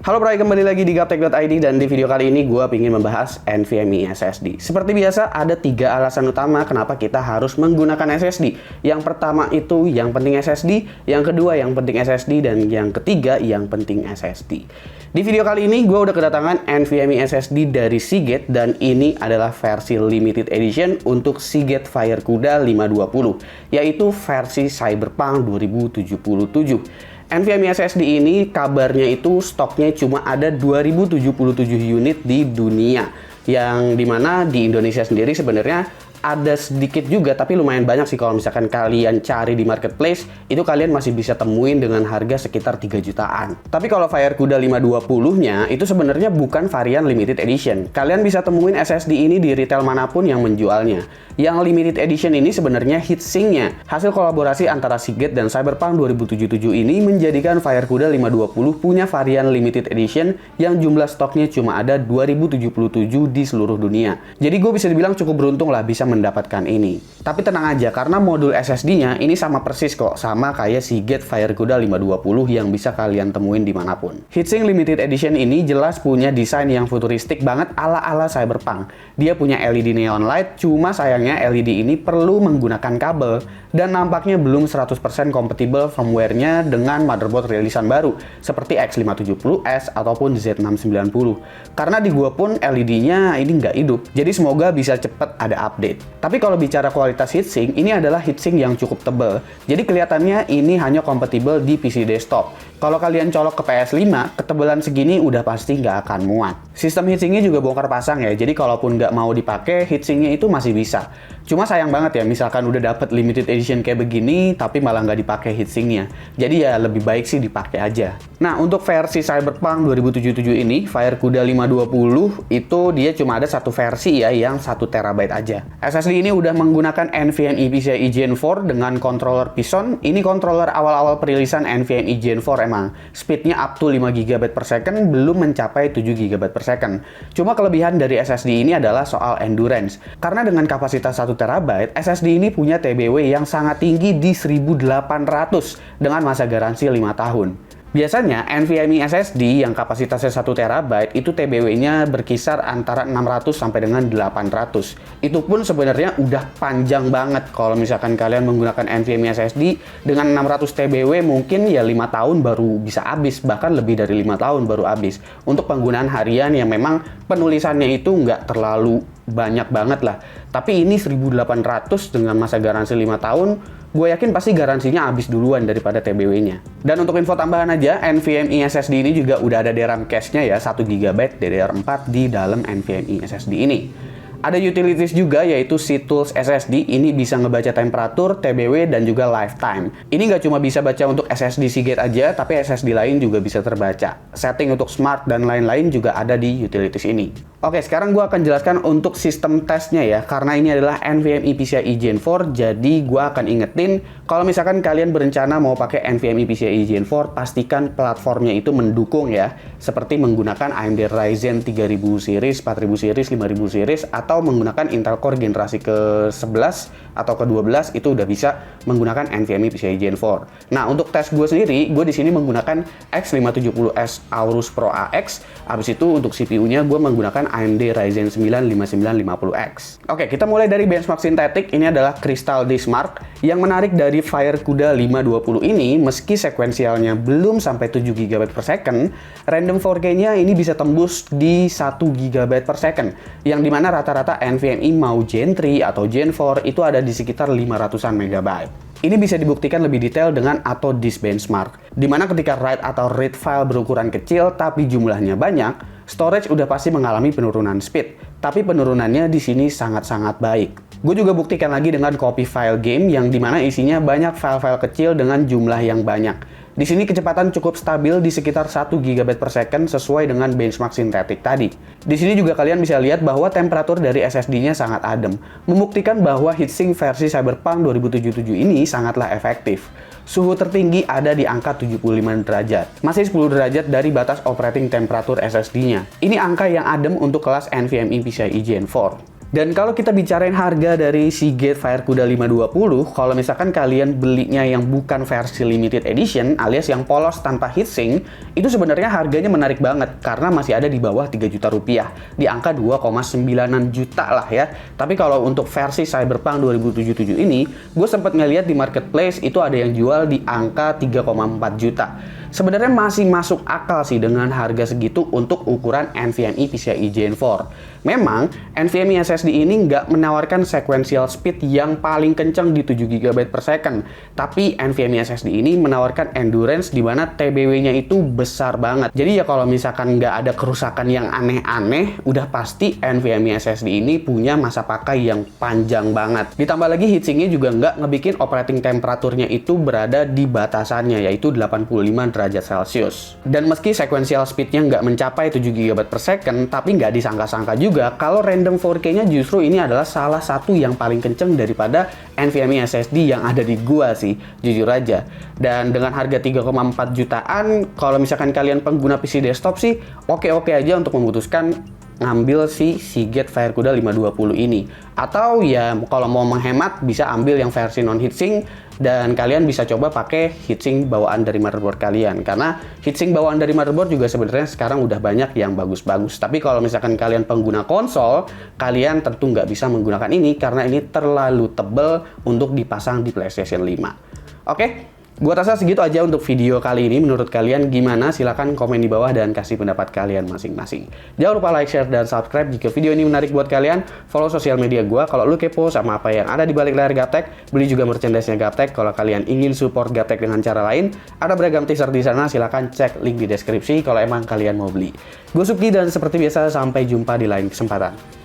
Halo Bray, kembali lagi di Gaptek.id dan di video kali ini gue ingin membahas NVMe SSD. Seperti biasa, ada 3 alasan utama kenapa kita harus menggunakan SSD. Yang pertama itu yang penting SSD, yang kedua yang penting SSD, dan yang ketiga yang penting SSD. Di video kali ini gue udah kedatangan NVMe SSD dari Seagate dan ini adalah versi limited edition untuk Seagate FireCuda 520, yaitu versi Cyberpunk 2077. NVMe SSD ini kabarnya itu stoknya cuma ada 2077 unit di dunia, yang dimana di Indonesia sendiri sebenarnya ada sedikit juga, tapi lumayan banyak sih. Kalau misalkan kalian cari di marketplace, itu kalian masih bisa temuin dengan harga sekitar 3 jutaan. Tapi kalau FireCuda 520-nya, itu sebenarnya bukan varian limited edition. Kalian bisa temuin SSD ini di retail manapun yang menjualnya. Yang limited edition ini sebenarnya heatsink-nya. Hasil kolaborasi antara Seagate dan Cyberpunk 2077 ini menjadikan FireCuda 520 punya varian limited edition yang jumlah stoknya cuma ada 2077 di seluruh dunia. Jadi gue bisa dibilang cukup beruntung lah bisa mendapatkan ini. Tapi tenang aja, karena modul SSD-nya ini sama persis kok, sama kayak Seagate FireCuda 520 yang bisa kalian temuin dimanapun. Heatsink limited edition ini jelas punya desain yang futuristik banget ala-ala Cyberpunk. Dia punya LED neon light, cuma sayangnya LED ini perlu menggunakan kabel dan nampaknya belum 100% kompatibel firmware-nya dengan motherboard rilisan baru seperti X570S ataupun Z690. Karena di gua pun LED-nya ini nggak hidup, jadi semoga bisa cepet ada update. Tapi kalau bicara kualitas heatsink, ini adalah heatsink yang cukup tebal. Jadi kelihatannya ini hanya kompatibel di PC desktop. Kalau kalian colok ke PS5, ketebalan segini udah pasti nggak akan muat. Sistem heatsinknya juga bongkar pasang ya, jadi kalaupun nggak mau dipakai, heatsinknya itu masih bisa. Cuma sayang banget ya, misalkan udah dapet limited edition kayak begini, tapi malah nggak dipakai heatsinknya. Jadi ya lebih baik sih dipakai aja. Nah, untuk versi Cyberpunk 2077 ini, FireCuda 520 itu dia cuma ada satu versi ya, yang 1 TB aja. SSD ini udah menggunakan NVMe PCIe Gen 4 dengan controller Python. Ini controller awal-awal perilisan NVMe Gen 4 emang. Speednya up to 5 GB per second, belum mencapai 7 GB per second. Cuma kelebihan dari SSD ini adalah soal endurance. Karena dengan kapasitas 1 TB, SSD ini punya TBW yang sangat tinggi di 1800 dengan masa garansi 5 tahun. Biasanya NVMe SSD yang kapasitasnya 1 TB itu TBW-nya berkisar antara 600 sampai dengan 800. Itu pun sebenarnya udah panjang banget. Kalau misalkan kalian menggunakan NVMe SSD dengan 600 TBW mungkin ya 5 tahun baru bisa habis, bahkan lebih dari 5 tahun baru habis. Untuk penggunaan harian yang memang penulisannya itu nggak terlalu banyak banget lah. Tapi ini 1800 dengan masa garansi 5 tahun, gue yakin pasti garansinya habis duluan daripada TBW-nya. Dan untuk info tambahan aja, NVMe SSD ini juga udah ada DRAM cache-nya ya, 1 GB DDR4 di dalam NVMe SSD ini. Ada utilities juga yaitu SeaTools SSD, ini bisa ngebaca temperatur, TBW, dan juga lifetime. Ini nggak cuma bisa baca untuk SSD Seagate aja, tapi SSD lain juga bisa terbaca. Setting untuk smart dan lain-lain juga ada di utilities ini. Oke, sekarang gue akan jelaskan untuk sistem tesnya ya, karena ini adalah NVMe PCIe Gen 4, jadi gue akan ingetin kalau misalkan kalian berencana mau pakai NVMe PCIe Gen 4, pastikan platformnya itu mendukung ya, seperti menggunakan AMD Ryzen 3000 series, 4000 series, 5000 series, atau menggunakan Intel Core generasi ke-11 atau ke-12 itu udah bisa menggunakan NVMe PCIe Gen 4. Nah, untuk tes gue sendiri, gue di sini menggunakan X570S Aorus Pro AX. Habis itu untuk CPU-nya gue menggunakan AMD Ryzen 9 5950X. Oke, kita mulai dari benchmark sintetik. Ini adalah Crystal Disk Mark. Yang menarik dari FireCuda 520 ini, meski sekuensialnya belum sampai 7 GB per second, random 4K-nya ini bisa tembus di 1 GB per second, yang dimana rata-rata NVMe mau Gen 3 atau Gen 4 itu ada di sekitar 500-an MB. Ini bisa dibuktikan lebih detail dengan Atto Disk Benchmark, dimana ketika write atau read file berukuran kecil tapi jumlahnya banyak, storage udah pasti mengalami penurunan speed, tapi penurunannya di sini sangat-sangat baik. Gue juga buktikan lagi dengan copy file game yang dimana isinya banyak file-file kecil dengan jumlah yang banyak. Di sini kecepatan cukup stabil di sekitar 1 GB per second sesuai dengan benchmark sintetik tadi. Di sini juga kalian bisa lihat bahwa temperatur dari SSD-nya sangat adem, membuktikan bahwa heatsink versi Cyberpunk 2077 ini sangatlah efektif. Suhu tertinggi ada di angka 75 derajat, masih 10 derajat dari batas operating temperatur SSD-nya. Ini angka yang adem untuk kelas NVMe PCIe Gen 4. Dan kalau kita bicarain harga dari Seagate FireCuda 520, kalau misalkan kalian belinya yang bukan versi limited edition alias yang polos tanpa heatsink, itu sebenarnya harganya menarik banget karena masih ada di bawah 3 juta rupiah, di angka 2,9 juta lah ya. Tapi kalau untuk versi Cyberpunk 2077 ini, gue sempat ngeliat di marketplace itu ada yang jual di angka 3,4 juta. Sebenarnya masih masuk akal sih dengan harga segitu untuk ukuran NVMe PCIe Gen 4. Memang, NVMe SSD ini nggak menawarkan sequential speed yang paling kencang di 7 GB per second. Tapi NVMe SSD ini menawarkan endurance di mana TBW-nya itu besar banget. Jadi ya kalau misalkan nggak ada kerusakan yang aneh-aneh, udah pasti NVMe SSD ini punya masa pakai yang panjang banget. Ditambah lagi heatsinknya juga nggak ngebikin operating temperaturnya itu berada di batasannya, yaitu 85 derajat Celcius. Dan meski sequential speed-nya nggak mencapai 7 GB per second, tapi nggak disangka-sangka juga kalau random 4K-nya justru ini adalah salah satu yang paling kenceng daripada NVMe SSD yang ada di gua sih, jujur aja. Dan dengan harga 3,4 jutaan, kalau misalkan kalian pengguna PC desktop sih, oke-oke aja untuk memutuskan ngambil si Seagate FireCuda 520 ini. Atau ya kalau mau menghemat bisa ambil yang versi non heatsink dan kalian bisa coba pakai heatsink bawaan dari motherboard kalian, karena heatsink bawaan dari motherboard juga sebenarnya sekarang udah banyak yang bagus-bagus. Tapi kalau misalkan kalian pengguna konsol, kalian tentu nggak bisa menggunakan ini karena ini terlalu tebal untuk dipasang di PlayStation 5. Oke? Gua rasa segitu aja untuk video kali ini. Menurut kalian gimana? Silahkan komen di bawah dan kasih pendapat kalian masing-masing. Jangan lupa like, share, dan subscribe jika video ini menarik buat kalian. Follow sosial media gua kalau lu kepo sama apa yang ada di balik layar Gaptek. Beli juga merchandise-nya Gaptek kalau kalian ingin support Gaptek dengan cara lain. Ada beragam teaser di sana, silahkan cek link di deskripsi kalau emang kalian mau beli. Gue Suki dan seperti biasa sampai jumpa di lain kesempatan.